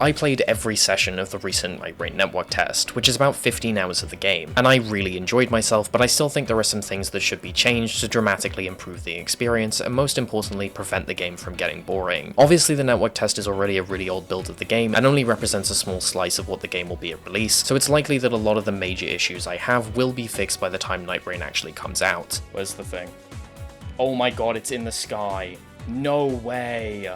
I played every session of the recent Nightreign network test, which is about 15 hours of the game, and I really enjoyed myself, but I still think there are some things that should be changed to dramatically improve the experience, and most importantly, prevent the game from getting boring. Obviously, the network test is already a really old build of the game, and only represents a small slice of what the game will be at release, so it's likely that a lot of the major issues I have will be fixed by the time Nightreign actually comes out. Where's the thing? Oh my god, it's in the sky. No way.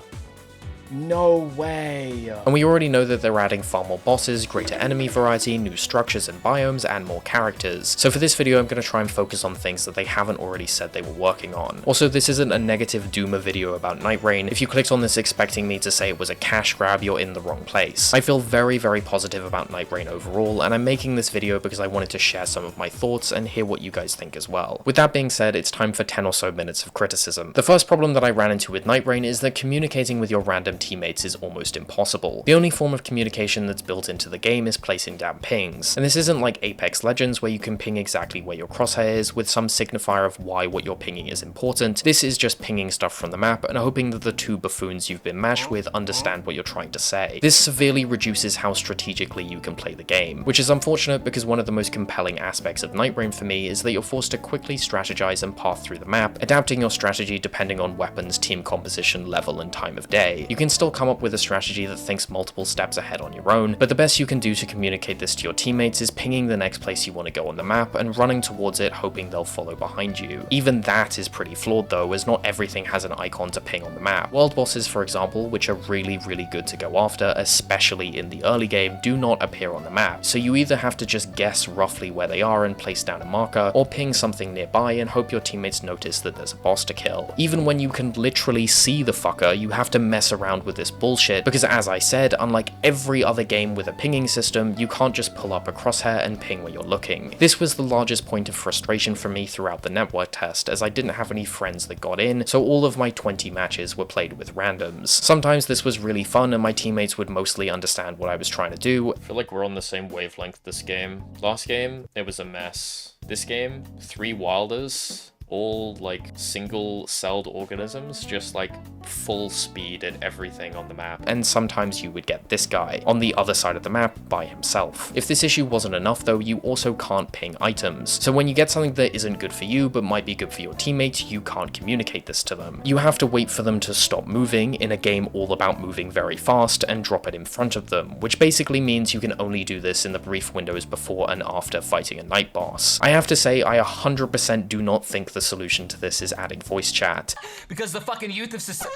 No way! And we already know that they're adding far more bosses, greater enemy variety, new structures and biomes, and more characters. So for this video I'm going to try and focus on things that they haven't already said they were working on. Also, this isn't a negative doomer video about Nightreign. If you clicked on this expecting me to say it was a cash grab, you're in the wrong place. I feel very, very positive about Nightreign overall, and I'm making this video because I wanted to share some of my thoughts and hear what you guys think as well. With that being said, it's time for 10 or so minutes of criticism. The first problem that I ran into with Nightreign is that communicating with your random teammates is almost impossible. The only form of communication that's built into the game is placing down pings, and this isn't like Apex Legends where you can ping exactly where your crosshair is with some signifier of why what you're pinging is important. This is just pinging stuff from the map and hoping that the two buffoons you've been matched with understand what you're trying to say. This severely reduces how strategically you can play the game, which is unfortunate because one of the most compelling aspects of Nightreign for me is that you're forced to quickly strategize and path through the map, adapting your strategy depending on weapons, team composition, level, and time of day. You can still come up with a strategy that thinks multiple steps ahead on your own, but the best you can do to communicate this to your teammates is pinging the next place you want to go on the map and running towards it hoping they'll follow behind you. Even that is pretty flawed though, as not everything has an icon to ping on the map. World bosses, for example, which are really good to go after, especially in the early game, do not appear on the map, so you either have to just guess roughly where they are and place down a marker, or ping something nearby and hope your teammates notice that there's a boss to kill. Even when you can literally see the fucker, you have to mess around with this bullshit, because as I said, unlike every other game with a pinging system, you can't just pull up a crosshair and ping where you're looking. This was the largest point of frustration for me throughout the network test, as I didn't have any friends that got in, so all of my 20 matches were played with randoms. Sometimes this was really fun and my teammates would mostly understand what I was trying to do. I feel like we're on the same wavelength this game. Last game, it was a mess. This game, 3 wilders, all like single-celled organisms, just like full speed at everything on the map. And sometimes you would get this guy on the other side of the map by himself. If this issue wasn't enough though, you also can't ping items. So when you get something that isn't good for you but might be good for your teammates, you can't communicate this to them. You have to wait for them to stop moving in a game all about moving very fast and drop it in front of them, which basically means you can only do this in the brief windows before and after fighting a night boss. I have to say, I 100% do not think the solution to this is adding voice chat, because the fucking youth of society.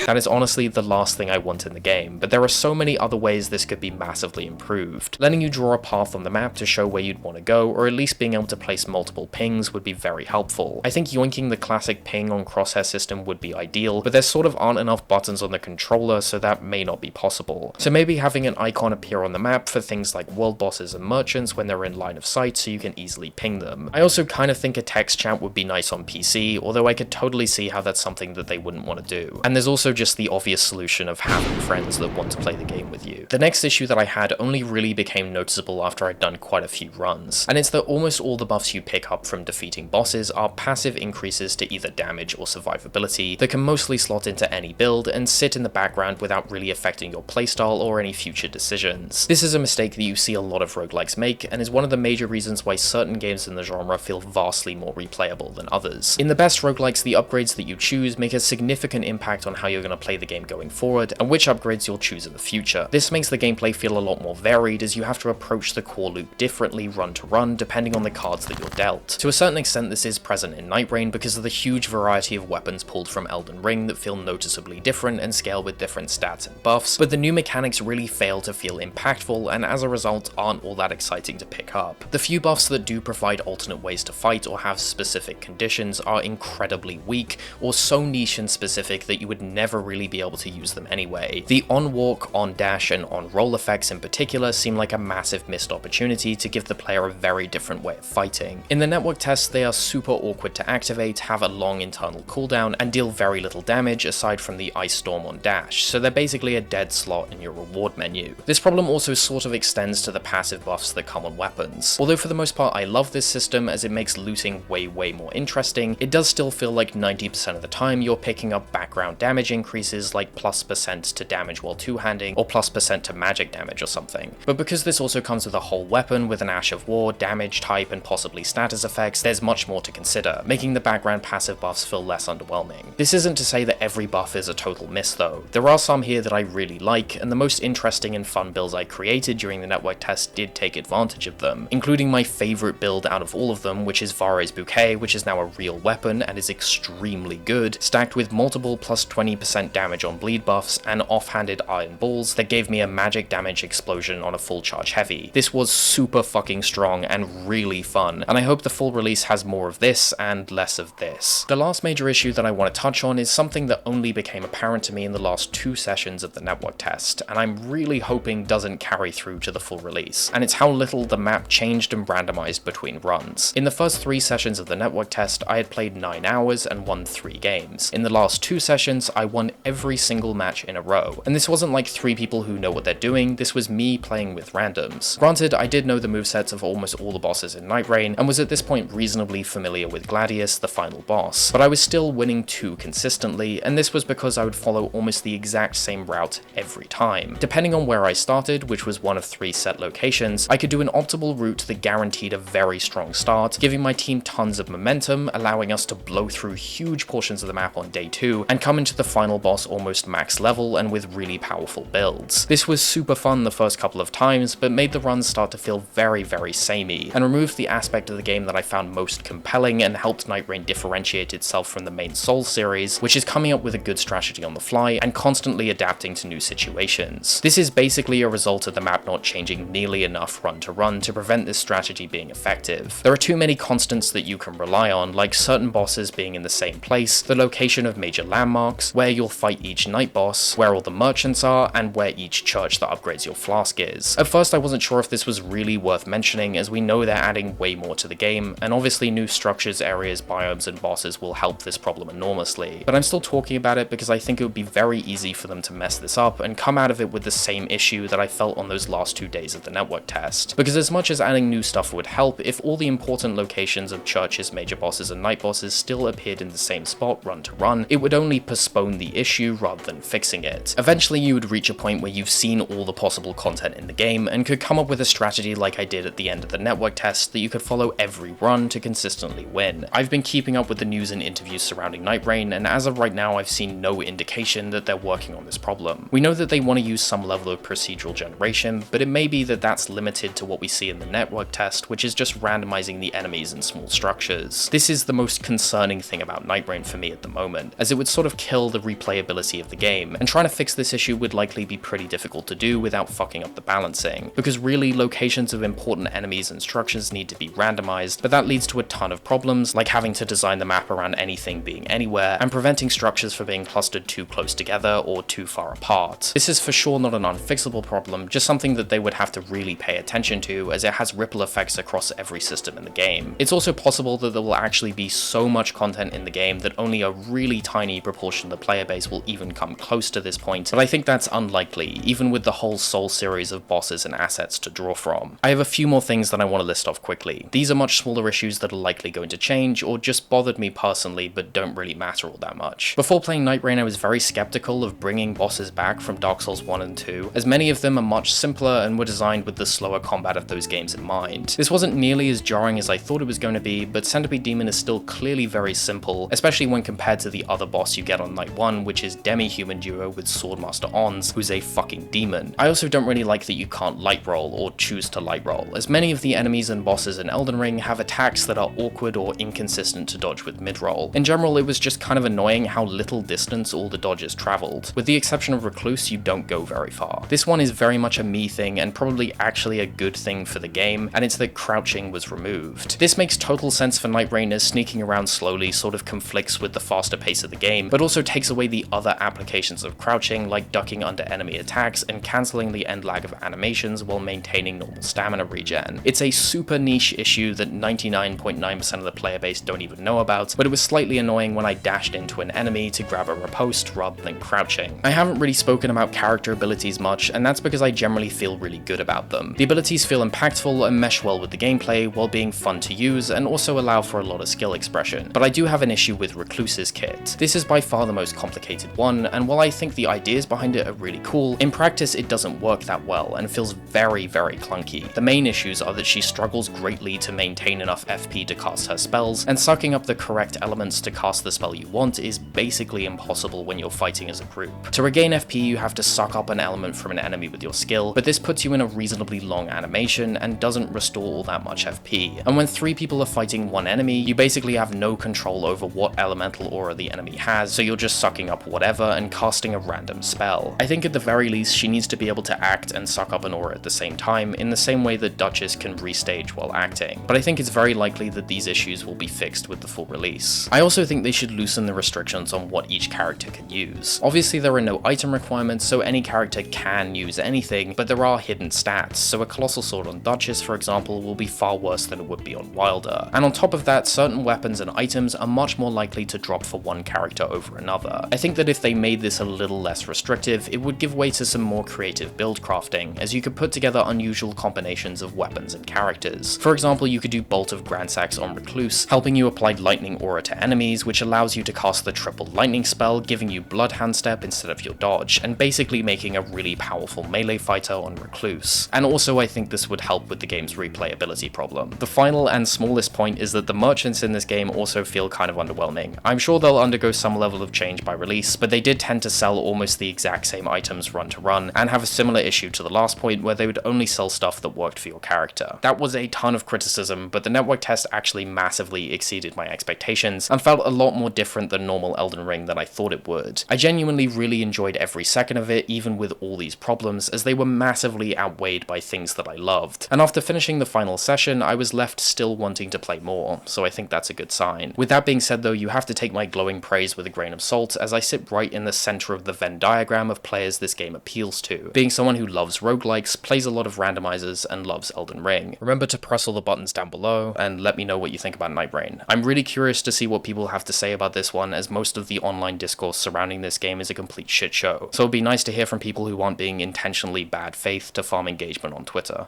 That is honestly the last thing I want in the game, but there are so many other ways this could be massively improved. Letting you draw a path on the map to show where you'd want to go, or at least being able to place multiple pings would be very helpful. I think yoinking the classic ping on crosshair system would be ideal, but there sort of aren't enough buttons on the controller, so that may not be possible. So maybe having an icon appear on the map for things like world bosses and merchants when they're in line of sight so you can easily ping them. I also kind of think a text chat would be nice on PC, although I could totally see how that's something that they wouldn't want to do. And there's also just the obvious solution of having friends that want to play the game with you. The next issue that I had only really became noticeable after I'd done quite a few runs, and it's that almost all the buffs you pick up from defeating bosses are passive increases to either damage or survivability that can mostly slot into any build and sit in the background without really affecting your playstyle or any future decisions. This is a mistake that you see a lot of roguelikes make, and is one of the major reasons why certain games in the genre feel vastly more replayable than others. In the best roguelikes, the upgrades that you choose make a significant impact on how you're going to play the game going forward, and which upgrades you'll choose in the future. This makes the gameplay feel a lot more varied, as you have to approach the core loop differently run to run, depending on the cards that you're dealt. To a certain extent, this is present in Nightreign because of the huge variety of weapons pulled from Elden Ring that feel noticeably different and scale with different stats and buffs, but the new mechanics really fail to feel impactful, and as a result aren't all that exciting to pick up. The few buffs that do provide alternate ways to fight or have specific conditions are incredibly weak, or so niche and specific that you would never really be able to use them anyway. The on-walk, on-dash, and on-roll effects in particular seem like a massive missed opportunity to give the player a very different way of fighting. In the network tests, they are super awkward to activate, have a long internal cooldown, and deal very little damage aside from the Ice Storm on dash, so they're basically a dead slot in your reward menu. This problem also sort of extends to the passive buffs that come on weapons. Although for the most part I love this system, as it makes makes looting way more interesting, it does still feel like 90% of the time you're picking up background damage increases like +% to damage while two-handing, or +% to magic damage or something. But because this also comes with a whole weapon with an Ash of War, damage type, and possibly status effects, there's much more to consider, making the background passive buffs feel less underwhelming. This isn't to say that every buff is a total miss though. There are some here that I really like, and the most interesting and fun builds I created during the network test did take advantage of them, including my favourite build out of all of them, which is Vare's Bouquet, which is now a real weapon and is extremely good, stacked with multiple +20% damage on bleed buffs and offhanded iron balls that gave me a magic damage explosion on a full charge heavy. This was super fucking strong and really fun, and I hope the full release has more of this and less of this. The last major issue that I want to touch on is something that only became apparent to me in the last 2 sessions of the network test, and I'm really hoping doesn't carry through to the full release, and it's how little the map changed and randomized between runs. In the first 3 sessions of the network test, I had played 9 hours and won 3 games. In the last 2 sessions, I won every single match in a row, and this wasn't like 3 people who know what they're doing, this was me playing with randoms. Granted, I did know the movesets of almost all the bosses in Nightreign, and was at this point reasonably familiar with Gladius, the final boss, but I was still winning 2 consistently, and this was because I would follow almost the exact same route every time. Depending on where I started, which was one of 3 set locations, I could do an optimal route that guaranteed a very strong start, giving my team tons of momentum, allowing us to blow through huge portions of the map on day 2, and come into the final boss almost max level and with really powerful builds. This was super fun the first couple of times, but made the runs start to feel very samey, and removed the aspect of the game that I found most compelling and helped Nightreign differentiate itself from the main Souls series, which is coming up with a good strategy on the fly and constantly adapting to new situations. This is basically a result of the map not changing nearly enough run to run to prevent this strategy being effective. There are too many constants that you can rely on, like certain bosses being in the same place, the location of major landmarks, where you'll fight each night boss, where all the merchants are, and where each church that upgrades your flask is. At first I wasn't sure if this was really worth mentioning, as we know they're adding way more to the game, and obviously new structures, areas, biomes, and bosses will help this problem enormously, but I'm still talking about it because I think it would be very easy for them to mess this up and come out of it with the same issue that I felt on those last 2 days of the network test. Because as much as adding new stuff would help, if all the important locations of churches, major bosses, and night bosses still appeared in the same spot run to run, it would only postpone the issue rather than fixing it. Eventually you would reach a point where you've seen all the possible content in the game and could come up with a strategy like I did at the end of the network test that you could follow every run to consistently win. I've been keeping up with the news and interviews surrounding Nightreign, and as of right now I've seen no indication that they're working on this problem. We know that they want to use some level of procedural generation, but it may be that that's limited to what we see in the network test, which is just randomizing the enemies in small structures. This is the most concerning thing about Nightreign for me at the moment, as it would sort of kill the replayability of the game, and trying to fix this issue would likely be pretty difficult to do without fucking up the balancing, because really locations of important enemies and structures need to be randomized, but that leads to a ton of problems, like having to design the map around anything being anywhere, and preventing structures from being clustered too close together or too far apart. This is for sure not an unfixable problem, just something that they would have to really pay attention to, as it has ripple effects across every system in the game. It's also possible that there will actually be so much content in the game that only a really tiny proportion of the player base will even come close to this point, but I think that's unlikely, even with the whole Soul series of bosses and assets to draw from. I have a few more things that I want to list off quickly. These are much smaller issues that are likely going to change, or just bothered me personally but don't really matter all that much. Before playing Nightreign, I was very skeptical of bringing bosses back from Dark Souls 1 and 2, as many of them are much simpler and were designed with the slower combat of those games in mind. This wasn't nearly as jarring as I thought it was going to be, but Centipede Demon is still clearly very simple, especially when compared to the other boss you get on Night 1, which is Demi-Human Duo with Swordmaster Ons, who's a fucking demon. I also don't really like that you can't light roll or choose to light roll, as many of the enemies and bosses in Elden Ring have attacks that are awkward or inconsistent to dodge with mid-roll. In general, it was just kind of annoying how little distance all the dodges traveled. With the exception of Recluse, you don't go very far. This one is very much a me thing and probably actually a good thing for the game, and it's that crouching was removed. This makes total sense for Nightreign, as sneaking around slowly sort of conflicts with the faster pace of the game, but also takes away the other applications of crouching, like ducking under enemy attacks and cancelling the end lag of animations while maintaining normal stamina regen. It's a super niche issue that 99.9% of the player base don't even know about, but it was slightly annoying when I dashed into an enemy to grab a riposte rather than crouching. I haven't really spoken about character abilities much, and that's because I generally feel really good about them. The abilities feel impactful and mesh well with the gameplay while being fun to use and also allow for a lot of skill expression. But I do have an issue with Recluse's kit. This is by far the most complicated one, and while I think the ideas behind it are really cool, in practice it doesn't work that well and feels very clunky. The main issues are that she struggles greatly to maintain enough FP to cast her spells, and sucking up the correct elements to cast the spell you want is basically impossible when you're fighting as a group. To regain FP you have to suck up an element from an enemy with your skill, but this puts you in a reasonably long animation and doesn't restore all that much FP. And when 3 people are fighting one enemy, you basically have no control over what elemental aura the enemy has, so you're just sucking up whatever and casting a random spell. I think at the very least she needs to be able to act and suck up an aura at the same time, in the same way that Duchess can restage while acting, but I think it's very likely that these issues will be fixed with the full release. I also think they should loosen the restrictions on what each character can use. Obviously there are no item requirements, so any character can use anything, but there are hidden stats, so a Colossal Sword on Duchess, for example, will be far worse than it would be on Wilder. And on top of that, certain weapons and items are much more likely to drop for one character over another. I think that if they made this a little less restrictive, it would give way to some more creative build crafting, as you could put together unusual combinations of weapons and characters. For example, you could do Bolt of Grandsax on Recluse, helping you apply lightning aura to enemies, which allows you to cast the triple lightning spell, giving you Bloodhound Step instead of your dodge, and basically making a really powerful melee fighter on Recluse. And also I think this would help with the game's replayability problem. The final and smallest point is that the merchants in this game also feel kind of underwhelming. I'm sure they'll undergo some level of change by release, but they did tend to sell almost the exact same items run to run, and have a similar issue to the last point where they would only sell stuff that worked for your character. That was a ton of criticism, but the network test actually massively exceeded my expectations, and felt a lot more different than normal Elden Ring than I thought it would. I genuinely really enjoyed every second of it, even with all these problems, as they were massively outweighed by things that I loved. And after finishing the final session, I was left still wanting to play more, so I think that's a good sign. With that being said though, you have to take my glowing praise with a grain of salt, as I sit right in the center of the Venn diagram of players this game appeals to, being someone who loves roguelikes, plays a lot of randomizers, and loves Elden Ring. Remember to press all the buttons down below, and let me know what you think about Nightreign. I'm really curious to see what people have to say about this one, as most of the online discourse surrounding this game is a complete shit show, so it'd be nice to hear from people who aren't being intentionally bad faith to farm engagement on Twitter.